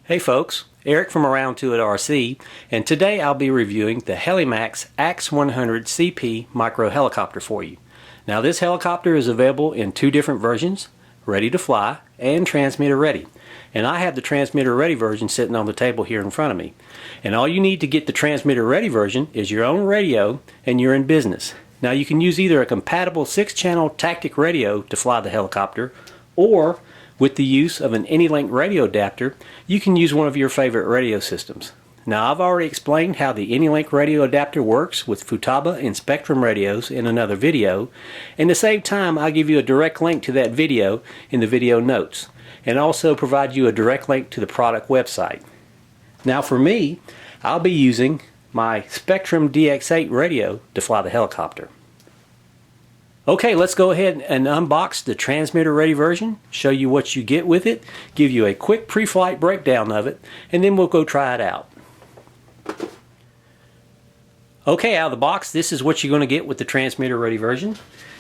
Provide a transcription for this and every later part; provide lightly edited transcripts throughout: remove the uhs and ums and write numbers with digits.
Hey folks, Eric from Around 2 at RC, and today I'll be reviewing the Heli-Max AX100 CP micro helicopter for you. Now this helicopter is available in two different versions, ready to fly and transmitter ready. And I have the transmitter ready version sitting on the table here in front of me. And all you need to get the transmitter ready version is your own radio and you're in business. Now you can use either a compatible 6-channel tactic radio to fly the helicopter, or with the use of an AnyLink radio adapter, you can use one of your favorite radio systems. Now I've already explained how the AnyLink radio adapter works with Futaba and Spektrum radios in another video, and to save time I'll give you a direct link to that video in the video notes, and also provide you a direct link to the product website. Now for me, I'll be using my Spektrum DX8 radio to fly the helicopter. Okay, let's go ahead and unbox the transmitter ready version, show you what you get with it, give you a quick pre-flight breakdown of it, and then we'll go try it out. Okay, out of the box, this is what you're going to get with the transmitter ready version.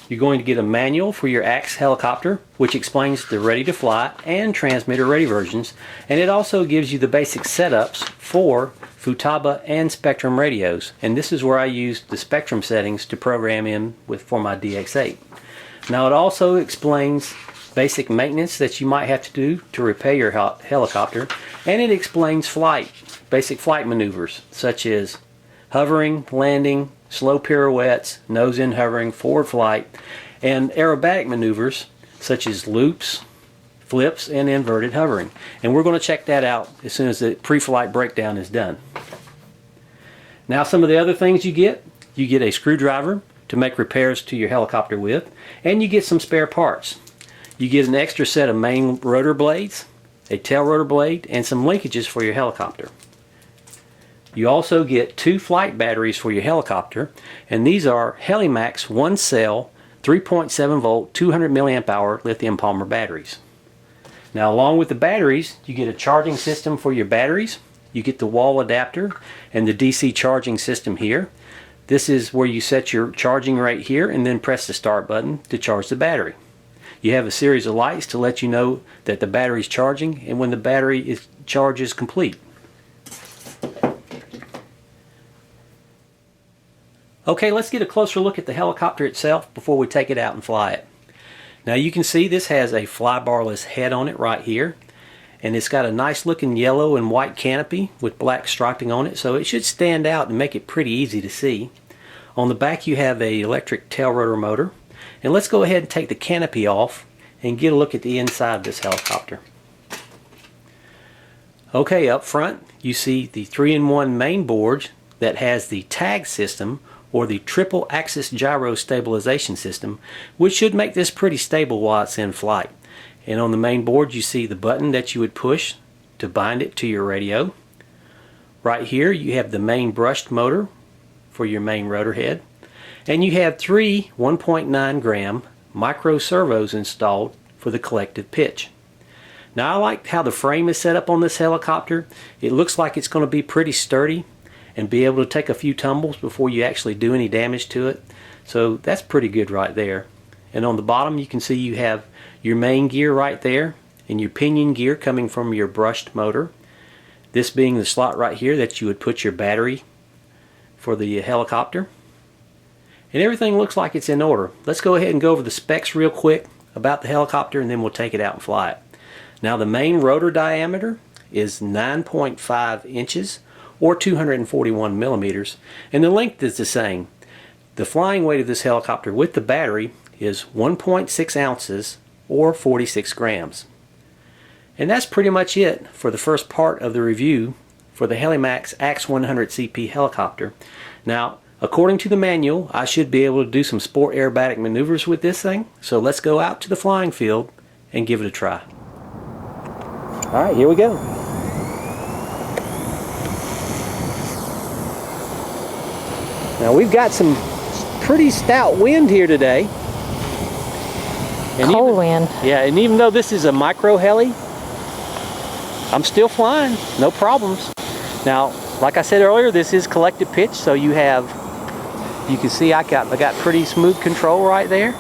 You're going to get a manual for your AX helicopter, which explains the ready to fly and transmitter ready versions, and it also gives you the basic setups for Futaba and Spektrum radios, and this is where I used the Spektrum settings to program in for my DX8. Now it also explains basic maintenance that you might have to do to repair your helicopter, and it explains basic flight maneuvers such as hovering, landing, slow pirouettes, nose-in hovering, forward flight, and aerobatic maneuvers such as loops, flips, and inverted hovering. And we're going to check that out as soon as the pre-flight breakdown is done. Now some of the other things you get a screwdriver to make repairs to your helicopter with, and you get some spare parts. You get an extra set of main rotor blades, a tail rotor blade, and some linkages for your helicopter. You also get 2 flight batteries for your helicopter, and these are Heli-Max 1-cell 3.7 volt 200 milliamp hour lithium polymer batteries. Now along with the batteries, you get a charging system for your batteries, you get the wall adapter and the DC charging system here. This is where you set your charging rate here and then press the start button to charge the battery. You have a series of lights to let you know that the battery is charging and when the battery charge is complete. Okay, let's get a closer look at the helicopter itself before we take it out and fly it. Now you can see this has a flybarless head on it right here, and it's got a nice looking yellow and white canopy with black striping on it, so it should stand out and make it pretty easy to see. On the back you have a electric tail rotor motor, and let's go ahead and take the canopy off and get a look at the inside of this helicopter. Okay, up front you see the 3-in-1 main board that has the tag system, or the triple axis gyro stabilization system, which should make this pretty stable while it's in flight. And on the main board you see the button that you would push to bind it to your radio. Right here you have the main brushed motor for your main rotor head, and you have 3 1.9 gram micro servos installed for the collective pitch. Now I like how the frame is set up on this helicopter. It looks like it's going to be pretty sturdy and be able to take a few tumbles before you actually do any damage to it. So that's pretty good right there. And on the bottom you can see you have your main gear right there and your pinion gear coming from your brushed motor. This being the slot right here that you would put your battery for the helicopter. And everything looks like it's in order. Let's go ahead and go over the specs real quick about the helicopter and then we'll take it out and fly it. Now the main rotor diameter is 9.5 inches or 241 millimeters, and the length is the same. The flying weight of this helicopter with the battery is 1.6 ounces or 46 grams. And that's pretty much it for the first part of the review for the Heli-Max AX100 CP helicopter. Now according to the manual I should be able to do some sport aerobatic maneuvers with this thing, so let's go out to the flying field and give it a try. Alright, here we go. Now we've got some pretty stout wind here today. And cold wind. Yeah, and even though this is a micro heli, I'm still flying, no problems. Now, like I said earlier, this is collective pitch, so you can see I got pretty smooth control right there,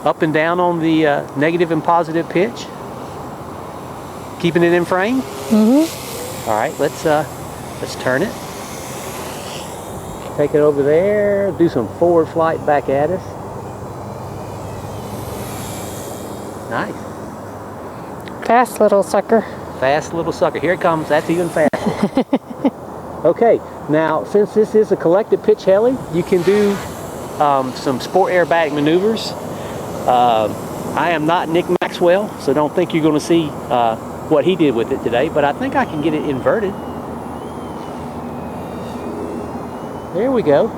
up and down on the negative and positive pitch. Keeping it in frame? Mm-hmm. All right, let's turn it. Take it over there, do some forward flight back at us. Nice. Fast little sucker. Fast little sucker. Here it comes. That's even faster. Okay, now since this is a collective pitch heli, you can do some sport aerobatic maneuvers. I am not Nick Maxwell, so don't think you're going to see what he did with it today, but I think I can get it inverted. There we go.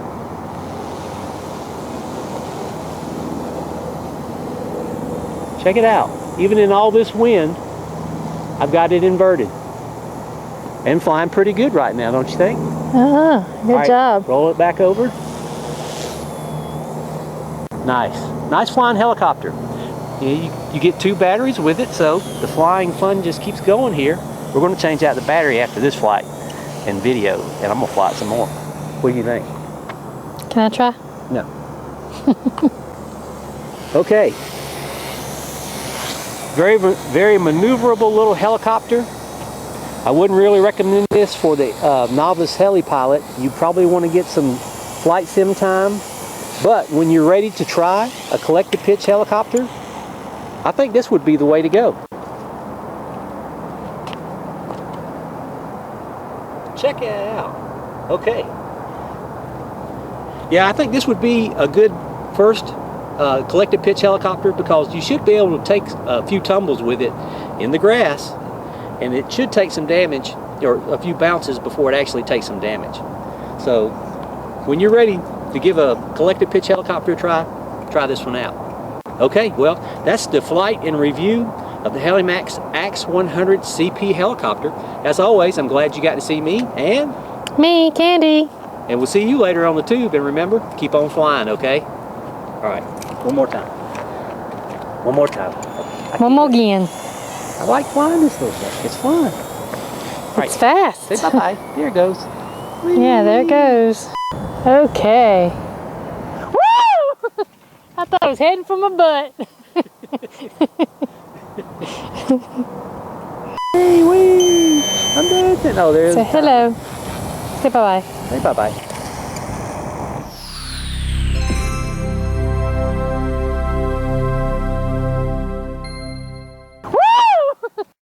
Check it out. Even in all this wind, I've got it inverted. And flying pretty good right now, don't you think? Good job. Roll it back over. Nice. Nice flying helicopter. You get 2 batteries with it, so the flying fun just keeps going here. We're going to change out the battery after this flight and video, and I'm going to fly it some more. What do you think? Can I try? No. Okay. Very maneuverable little helicopter. I wouldn't really recommend this for the novice heli pilot. You probably want to get some flight sim time. But when you're ready to try a collective pitch helicopter, I think this would be the way to go. Check it out. Okay. Yeah, I think this would be a good first collective pitch helicopter because you should be able to take a few tumbles with it in the grass, and it should take some damage or a few bounces before it actually takes some damage. So when you're ready to give a collective pitch helicopter a try this one out. Okay, well, that's the flight and review of the Heli-Max AX 100 CP helicopter. As always, I'm glad you got to see me and me, Candy. And we'll see you later on the tube. And remember, keep on flying, okay? All right, one more time. One more time. One more again. I like flying this little thing. It's fun. It's fast. Say bye-bye. There it goes. Yeah, there it goes. Okay. Woo! I thought I was heading for my butt. Hey, wee! I'm dancing. Oh, there's. Say hello. Say bye-bye. Say bye-bye.